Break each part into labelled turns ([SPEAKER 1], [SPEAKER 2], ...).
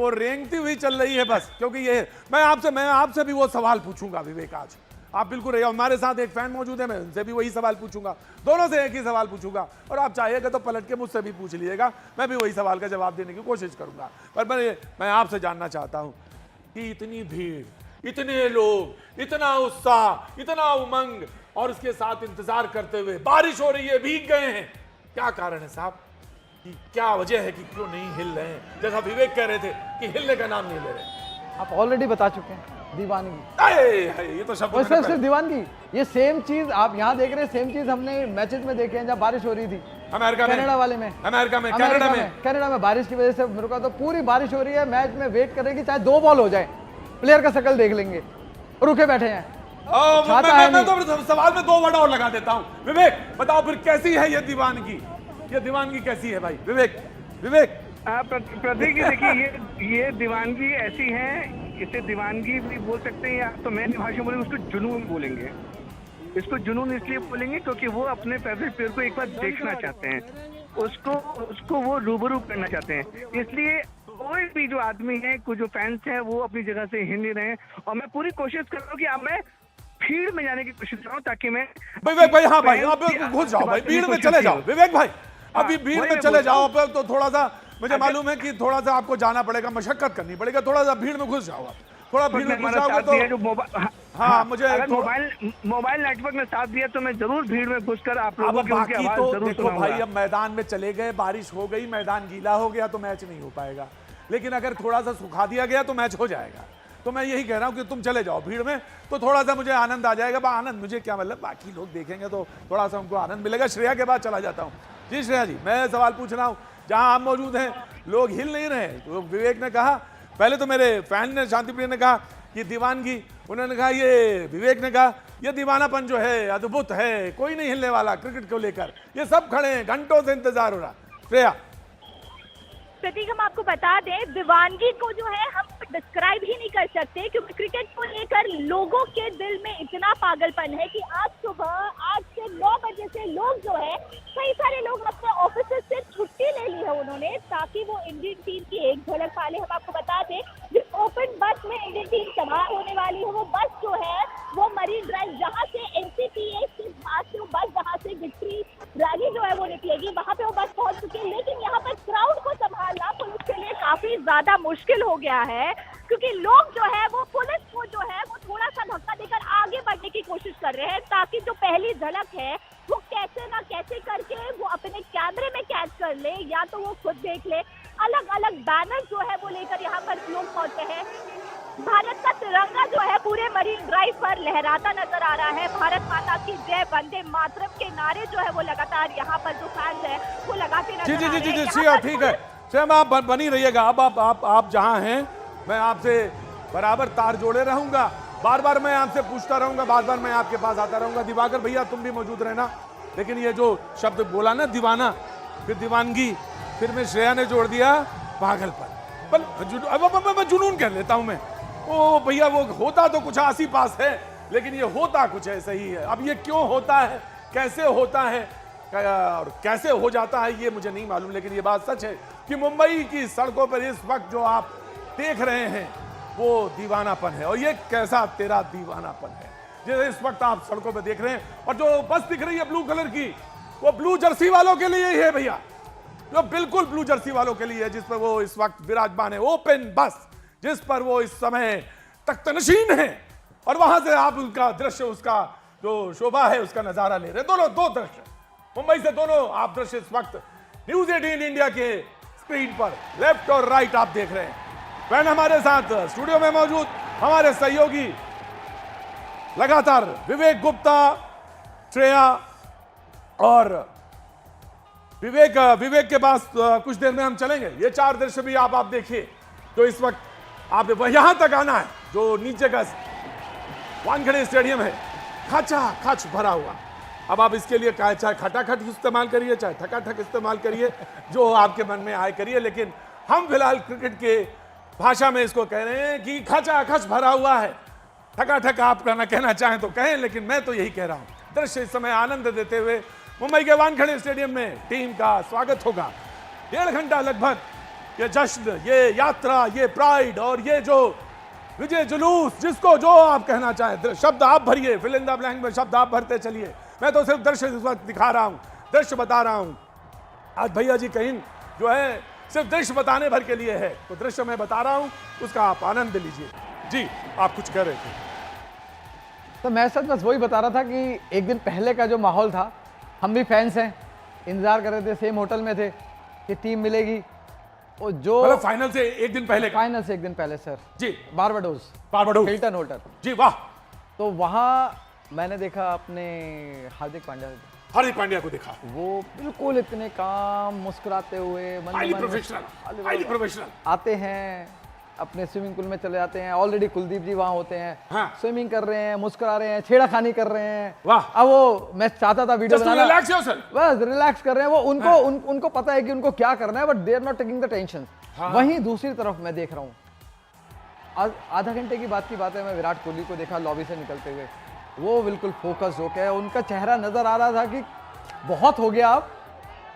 [SPEAKER 1] वो रेंगती हुई चल रही है बस, क्योंकि ये मैं आपसे भी वो सवाल पूछूंगा विवेक आज। आप बिल्कुल रहिए, हमारे साथ एक फैन मौजूद है, मैं उनसे भी वही सवाल पूछूंगा, दोनों से एक ही सवाल पूछूंगा, और आप चाहेगा तो पलट के मुझसे भी पूछ लीजिएगा, मैं भी वही सवाल का जवाब देने की कोशिश करूंगा। पर मैं आपसे जानना चाहता हूं कि इतनी भीड़, इतने लोग, इतना उत्साह, इतना उमंग, और इसके साथ इंतजार करते हुए बारिश हो रही है, भीग गए हैं, क्या कारण है साहब? कि क्या वजह है कि क्यों नहीं हिल रहे हैं? जैसा विवेक कह रहे थे कि हिलने का नाम नहीं ले रहे।
[SPEAKER 2] आप ऑलरेडी बता चुके हैं, दीवानगी।
[SPEAKER 1] ये तो शब्द
[SPEAKER 2] सिर्फ दीवानगी, ये सेम चीज आप यहाँ देख रहे हैं, सेम चीज हमने मैचेस में देखे हैं जब बारिश हो रही थी
[SPEAKER 1] अमेरिका में,
[SPEAKER 2] कनाडा वाले में, कनाडा में बारिश की वजह से मेरे को तो पूरी बारिश हो रही है, मैच में वेट करेगी चाहे 2 बॉल हो जाए, प्लेयर का शक्ल देख लेंगे, रुके बैठे हैं।
[SPEAKER 1] मैं तो सवाल में 2 वर्ड और लगा देता हूं। विवेक बताओ फिर कैसी है ये दीवानगी? ये दीवानगी कैसी है भाई? विवेक
[SPEAKER 3] प्रतीक जी देखिए, ये दीवानगी ऐसी है, इसे दीवानगी भी बोल सकते हैं, या तो मैं भाषा बोलेंगे उसको जुनून बोलेंगे। इसको जुनून इसलिए बोलेंगे क्योंकि वो अपने फेवरेट प्लेयर को एक बार देखना चाहते हैं, उसको वो रूबरू करना चाहते हैं। इसलिए कोई भी जो आदमी है, कुछ जो फैंस हैं, वो अपनी जगह से हिल नहीं रहे हैं, और मैं पूरी कोशिश कर रहा हूँ कि अब मैं भीड़ में जाने की कोशिश कर रहा हूँ, ताकि मैं
[SPEAKER 1] विवेक भाई, हाँ भाई, अब घुस जाओ भाई, भीड़ में चले जाओ विवेक भाई, अभी भीड़ में चले जाओ। अब तो थोड़ा सा मुझे मालूम है कि थोड़ा सा आपको जाना पड़ेगा, मशक्कत करनी पड़ेगा, थोड़ा सा भीड़ में घुस जाओ, थोड़ा भीड़ में घुस जाओगे तो हाँ, मुझे
[SPEAKER 3] अगर मोबाइल नेटवर्क ने साथ दिया तो मैं जरूर भीड़ में घुसकर आप लोगों की
[SPEAKER 1] बाकी
[SPEAKER 3] आवाज
[SPEAKER 1] तो
[SPEAKER 3] जरूर
[SPEAKER 1] देखो
[SPEAKER 3] सुनाऊंगा।
[SPEAKER 1] भाई, अब मैदान में चले गए, बारिश हो गई, मैदान गीला हो गया तो मैच नहीं हो पाएगा, लेकिन अगर थोड़ा सा सुखा दिया गया तो मैच हो जाएगा। तो मैं यही कह रहा हूं कि तुम चले जाओ भीड़ में, तो थोड़ा सा मुझे आनंद आ जाएगा। आनंद मुझे क्या मतलब, बाकी लोग देखेंगे तो थोड़ा सा उनको आनंद मिलेगा। श्रेया के बाद चला जाता हूं। जी श्रेया जी, मैं सवाल पूछ रहा हूं, जहां आप मौजूद हैं लोग हिल नहीं रहे, तो विवेक ने कहा, पहले तो मेरे फैन ने, शांतिप्रिय ने कहा ये दीवानगी, उन्होंने कहा, ये विवेक ने कहा ये दीवानापन जो है अद्भुत है, कोई नहीं हिलने वाला क्रिकेट को लेकर, ये सब खड़े हैं, घंटों से इंतजार हो रहा। श्रेया।
[SPEAKER 4] प्रतीक, हम आपको बता दें, दीवानगी को जो है हम डिस्क्राइब ही नहीं कर सकते, क्योंकि क्रिकेट को लेकर लोगों के दिल में इतना पागलपन है कि आज से 9 बजे से लोग जो है, कई सारे लोग अपने ऑफिस से छुट्टी ले ली है उन्होंने, ताकि वो इंडियन टीम की एक झलक पा ले। हम आपको बता दें, जिस ओपन बस में इंडियन टीम सवार होने वाली है, वो बस जो है वो मरीन ड्राइव, जहाँ से एनसीपीए के पास से वो बस, जहाँ से विक्ट्री रैली जो है वो निकलेगी, वहाँ पे वो बस पहुंच चुकी है। लेकिन यहाँ पर क्राउड को संभालना पुलिस के लिए काफी ज्यादा मुश्किल हो गया है, क्योंकि लोग जो है वो पुलिस को जो है वो थोड़ा सा धक्का देकर आगे बढ़ने की कोशिश कर रहे हैं, ताकि जो पहली झलक है वो कैसे ना कैसे करके वो अपने कैमरे में कैच कर ले, या तो वो खुद देख ले। अलग अलग बैनर जो है वो लेकर यहाँ पर लोग पहुंचे हैं। भारत का तिरंगा जो है पूरे मरीन ड्राइव पर लहराता नजर आ रहा है। भारत माता की जय, वंदे मातरम के नारे जो है वो लगातार यहाँ पर जो फैंस है वो लगाते नजर आ रहे हैं।
[SPEAKER 1] ठीक है स्वयं आप बनी रहिएगा। अब आप जहां हैं, मैं आपसे बराबर तार जोड़े रहूंगा, बार बार मैं आपसे पूछता रहूंगा, बार बार मैं आपके पास आता रहूंगा। दिवाकर भैया तुम भी मौजूद रहना। लेकिन ये जो शब्द बोला ना, दीवाना, फिर दीवानगी, फिर मैं श्रेया ने जोड़ दिया पागलपन, मैं जुनून कह लेता हूं मैं। ओ भैया, वो होता तो कुछ आसी पास है, लेकिन ये होता कुछ ऐसा ही है। अब ये क्यों होता है, कैसे होता है और कैसे हो जाता है, ये मुझे नहीं मालूम, लेकिन ये बात सच है कि मुंबई की सड़कों पर इस वक्त जो आप देख रहे हैं वो दीवानापन है। और ये कैसा तेरा दीवानापन है जैसे इस वक्त आप सड़कों पर देख रहे हैं। और जो बस दिख रही है ब्लू कलर की, वो ब्लू जर्सी वालों के लिए ही है भैया, जो बिल्कुल ब्लू जर्सी वालों के लिए है, जिस पर वो इस वक्त विराजमान है। ओपन बस जिस पर वो इस समय तख्तनशीन है, और वहां से आप उनका दृश्य, उसका जो शोभा है, उसका नजारा ले रहे। दोनों दो दृश्य मुंबई से, दोनों आप दृश्य इस वक्त न्यूज 18 इंडिया के स्क्रीन पर लेफ्ट और राइट आप देख रहे हैं। फ्रेंड हमारे साथ स्टूडियो में मौजूद हमारे सहयोगी लगातार विवेक गुप्ता, श्रेया और विवेक के पास कुछ देर में हम चलेंगे। ये 4 दृश्य भी आप देखिए, जो इस वक्त आप यहां तक आना है, जो नीचे का वानखेड़े स्टेडियम है, खचा खच भरा हुआ। अब आप इसके लिए चाहे खटाखट इस्तेमाल करिए, चाहे ठकाठक इस्तेमाल करिए, जो आपके मन में आए करिए, लेकिन हम फिलहाल क्रिकेट के भाषा में इसको कह रहे हैं कि खचा खच भरा हुआ है। ठकाठक आप कहना चाहें तो कहें, लेकिन मैं तो यही कह रहा हूं। दृश्य इस समय आनंद देते हुए मुंबई के वानखेड़े स्टेडियम में टीम का स्वागत होगा। 1.5 घंटा लगभग ये जश्न, ये यात्रा, ये प्राइड और ये जो विजय जुलूस, जिसको जो आप कहना चाहें, शब्द आप भरिए, फिल इन द ब्लैंक में शब्द आप भरते चलिए। मैं तो सिर्फ दृश्य इस वक्त दिखा रहा हूं, दृश्य बता रहा हूं। आज भैया जी कहीं जो है सिर्फ दृश्य बताने भर के लिए है, तो दृश्य मैं बता रहा हूं, उसका आप आनंद लीजिए। जी आप कुछ कह रहे थे।
[SPEAKER 2] तो मैं सच बस वही बता रहा था कि एक दिन पहले का जो माहौल था, हम भी फैंस हैं, इंतजार कर रहे थे, सेम होटल में थे कि टीम मिलेगी। और जो
[SPEAKER 1] मतलब फाइनल से एक दिन पहले का?
[SPEAKER 2] फाइनल से एक दिन पहले सर
[SPEAKER 1] जी,
[SPEAKER 2] बारबाडोस हिल्टन होटल
[SPEAKER 1] जी। वाह।
[SPEAKER 2] तो वहां मैंने देखा अपने हार्दिक पांड्या
[SPEAKER 1] को देखा,
[SPEAKER 2] वो बिल्कुल इतने काम, मुस्कुराते हुए,
[SPEAKER 1] हाईली प्रोफेशनल
[SPEAKER 2] आते हैं, अपने स्विमिंग पूल में चले जाते हैं। ऑलरेडी कुलदीप जी वहां होते हैं,
[SPEAKER 1] हाँ।
[SPEAKER 2] स्विमिंग कर रहे हैं, मुस्कुरा रहे हैं, छेड़ाखानी कर रहे हैं।
[SPEAKER 1] वाह।
[SPEAKER 2] अब वो मैं चाहता था वीडियो बनाना, बस रिलैक्स कर रहे हैं वो। उनको
[SPEAKER 1] हाँ।
[SPEAKER 2] उनको पता है कि उनको क्या करना है, but they are not taking the tension. वहीं दूसरी तरफ मैं देख रहा हूँ, आधा घंटे की बात है, मैं विराट कोहली को देखा लॉबी से निकलते हुए। वो बिल्कुल फोकस होकर, उनका चेहरा नजर आ रहा था कि बहुत हो गया,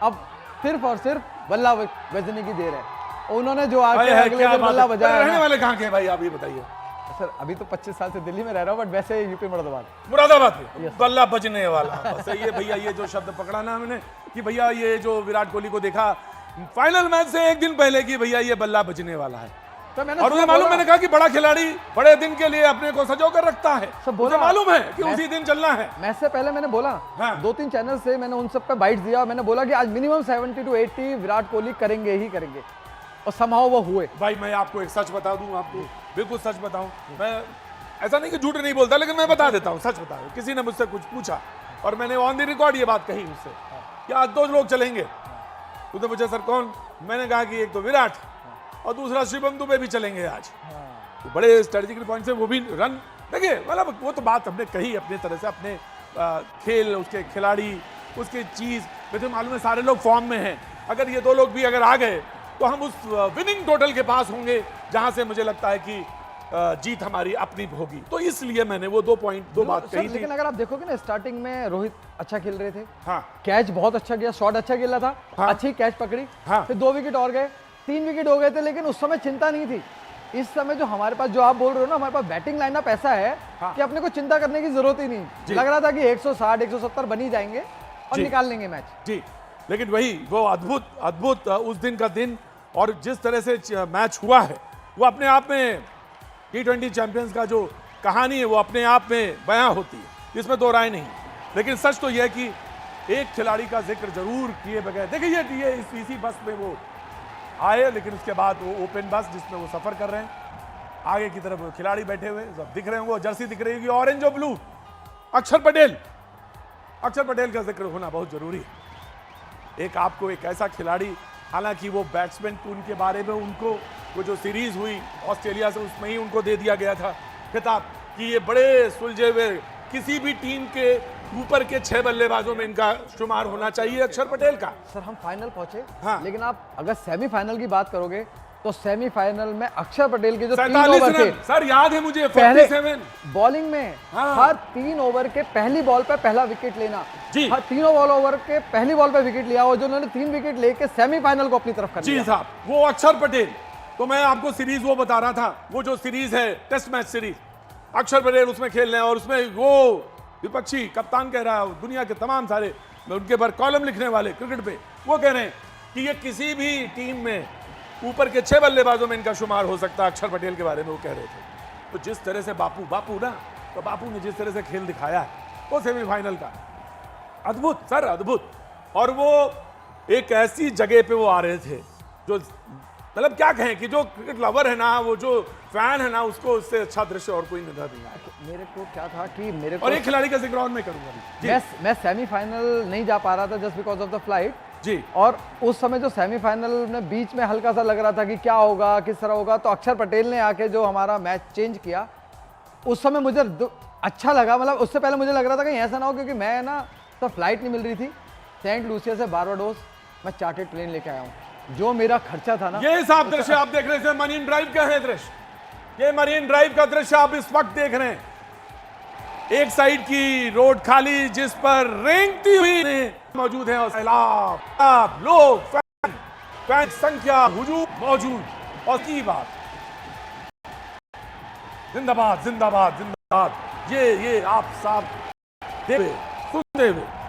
[SPEAKER 2] अब सिर्फ और सिर्फ बल्ला बजने की देर है। उन्होंने जो आके अगले दिन बल्ला बजाया।
[SPEAKER 1] रहने वाले कहाँ के भाई, आप ये बताइए।
[SPEAKER 2] सर अभी तो 25 साल से दिल्ली में रह रहा हूँ, बट वैसे यूपी
[SPEAKER 1] मुरादाबाद में बल्ला बजने वाला। बस ये भैया ये जो शब्द पकड़ा ना हमने कि भैया ये जो विराट कोहली को देखा फाइनल मैच से एक दिन पहले कि भैया ये बल्ला बजने वाला है।
[SPEAKER 2] तो
[SPEAKER 1] और उन्हें मालूम, मैंने कहा कि बड़ा खिलाड़ी बड़े दिन के लिए अपने को सजो कर रखता है,
[SPEAKER 2] मुझे
[SPEAKER 1] मालूम है कि उसी दिन चलना है।
[SPEAKER 2] मैच से पहले मैंने बोला,
[SPEAKER 1] हाँ।
[SPEAKER 2] 2-3 चैनल से मैंने उन सब पे बाइट्स दिया। मैंने बोला कि आज मिनिमम 70 to 80 विराट कोहली करेंगे ही करेंगे, और somehow वो हुए।
[SPEAKER 1] भाई मैं आपको एक सच बता दूं, आपको बिल्कुल सच बताऊं, मैं ऐसा नहीं कि झूठ नहीं बोलता, लेकिन मैं बता देता हूं, सच बता रहा हूं। किसी ने मुझसे कुछ पूछा और मैंने ऑन दी रिकॉर्ड ये बात कही उससे कि आज 2 लोग चलेंगे। उसने पूछा सर कौन? मैंने कहा कि एक तो विराट और दूसरा शिवम दुबे भी चलेंगे आज। तो बड़े स्ट्रेटेजिकल पॉइंट से वो भी रन, देखिए मतलब वो तो बात हमने कही अपने तरह से, अपने खेल, उसके खिलाड़ी, उसकी चीज। मुझे मालूम है सारे लोग फॉर्म में हैं। अगर ये 2 लोग भी अगर आ गए तो हम उस विनिंग टोटल के पास होंगे जहां से मुझे लगता है कि जीत हमारी अपनी होगी। तो इसलिए मैंने वो 2 बात कही थी।
[SPEAKER 2] लेकिन अगर आप देखोगे ना, स्टार्टिंग में रोहित अच्छा खेल रहे थे,
[SPEAKER 1] हाँ।
[SPEAKER 2] कैच बहुत अच्छा किया, शॉट अच्छा खेला था,
[SPEAKER 1] हाँ।
[SPEAKER 2] अच्छी कैच पकड़ी,
[SPEAKER 1] हाँ।
[SPEAKER 2] फिर 2 विकेट और गए, 3 विकेट हो गए थे। लेकिन उस समय चिंता नहीं थी। इस समय जो हमारे पास, जो आप बोल रहे हो ना, हमारे पास बैटिंग लाइनअप ऐसा है
[SPEAKER 1] हाँ।
[SPEAKER 2] कि अपने को चिंता करने की जरूरत ही नहीं। लग रहा था कि 160 170 बन ही जाएंगे और निकाल लेंगे मैच
[SPEAKER 1] जी। लेकिन वही वो अद्भुत उस दिन का दिन, और जिस तरह से मैच हुआ है वो अपने आप में T20 चैंपियंस का जो कहानी है वो अपने आप में बयां होती है, इसमें 2 राय नहीं। लेकिन सच तो यह है कि एक खिलाड़ी का जिक्र जरूर किए बगैर, देखिए ये इसी बस में वो आए, लेकिन उसके बाद वो ओपन बस जिसमें वो सफर कर रहे हैं, आगे की तरफ वो खिलाड़ी बैठे हुए सब दिख रहे हैं, वो जर्सी दिख रही होगी ऑरेंज और ब्लू, अक्षर पटेल का जिक्र होना बहुत जरूरी है। एक आपको एक ऐसा खिलाड़ी, हालांकि वो बैट्समैन उनके बारे में, उनको वो जो सीरीज हुई ऑस्ट्रेलिया से उसमें ही उनको दे दिया गया था खिताब कि ये बड़े सुलझे हुए, किसी भी टीम के ऊपर के 6 बल्लेबाजों में इनका शुमार होना चाहिए अक्षर पटेल का।
[SPEAKER 2] सर हम फाइनल पहुंचे,
[SPEAKER 1] हाँ।
[SPEAKER 2] लेकिन आप अगर सेमीफाइनल की बात करोगे तो सेमीफाइनल में अक्षर पटेल के जो 3
[SPEAKER 1] 47
[SPEAKER 2] ओवर
[SPEAKER 1] रन,
[SPEAKER 2] थे
[SPEAKER 1] सर याद है मुझे,
[SPEAKER 2] पहले
[SPEAKER 1] 47
[SPEAKER 2] बॉलिंग में,
[SPEAKER 1] हाँ।
[SPEAKER 2] हर 3 ओवर के पहली बॉल पे पहला विकेट लेना
[SPEAKER 1] जी।
[SPEAKER 2] हर 3 ओवर के पहली बॉल पे विकेट लिया, और जो उन्होंने 3 विकेट लेके सेमीफाइनल को अपनी तरफ कर
[SPEAKER 1] जी
[SPEAKER 2] लिया।
[SPEAKER 1] साहब, वो अक्षर पटेल। तो मैं आपको सीरीज वो बता रहा था, वो जो सीरीज है टेस्ट मैच सीरीज, अक्षर पटेल उसमें खेल रहे हैं, और उसमें वो विपक्षी कप्तान कह रहा है, दुनिया के तमाम सारे उनके पर कॉलम लिखने वाले क्रिकेट पे, वो कह रहे हैं कि ये किसी भी टीम में ऊपर के 6 बल्लेबाजों में इनका शुमार हो सकता है। अक्षर पटेल के बारे में वो कह रहे थे। तो जिस तरह से बापू ना, तो बापू ने जिस तरह से खेल दिखाया है वो सेमीफाइनल का, अद्भुत सर अद्भुत। और वो एक ऐसी जगह पे वो आ रहे थे जो मतलब क्या कहें कि जो क्रिकेट लवर है ना, वो जो फैन है ना, उसको उससे अच्छा दृश्य और कोई नजर नहीं आया।
[SPEAKER 2] मेरे को क्या था कि मेरे को,
[SPEAKER 1] और एक खिलाड़ी का जिक्र और मैं करूंगा,
[SPEAKER 2] मैं सेमीफाइनल नहीं जा पा रहा था just because of the flight
[SPEAKER 1] जी।
[SPEAKER 2] और उस समय जो सेमीफाइनल में बीच में हल्का सा लग रहा था कि क्या होगा, किस तरह होगा, तो अक्षर पटेल ने आके जो हमारा मैच चेंज किया, उस समय मुझे अच्छा लगा। मतलब उससे पहले मुझे लग रहा था कि ऐसा ना हो, क्योंकि मैं ना तो फ्लाइट नहीं मिल रही थी, सेंट लूसिया से बारबाडोस मैं चार्टर्ड प्लेन लेके आया हूँ। जो मेरा खर्चा था ना,
[SPEAKER 1] ये साहब दृश्य आप देख रहे हैं, मरीन ड्राइव का है दृश्य, ये मरीन ड्राइव का दृश्य आप इस वक्त देख रहे हैं। एक साइड की रोड खाली जिस पर रेंगती हुई मौजूद है, और सैलाब लोग फैन संख्या हुजूम मौजूद और की बात, जिंदाबाद जिंदाबाद जिंदाबाद, ये आप साफ सुनते हुए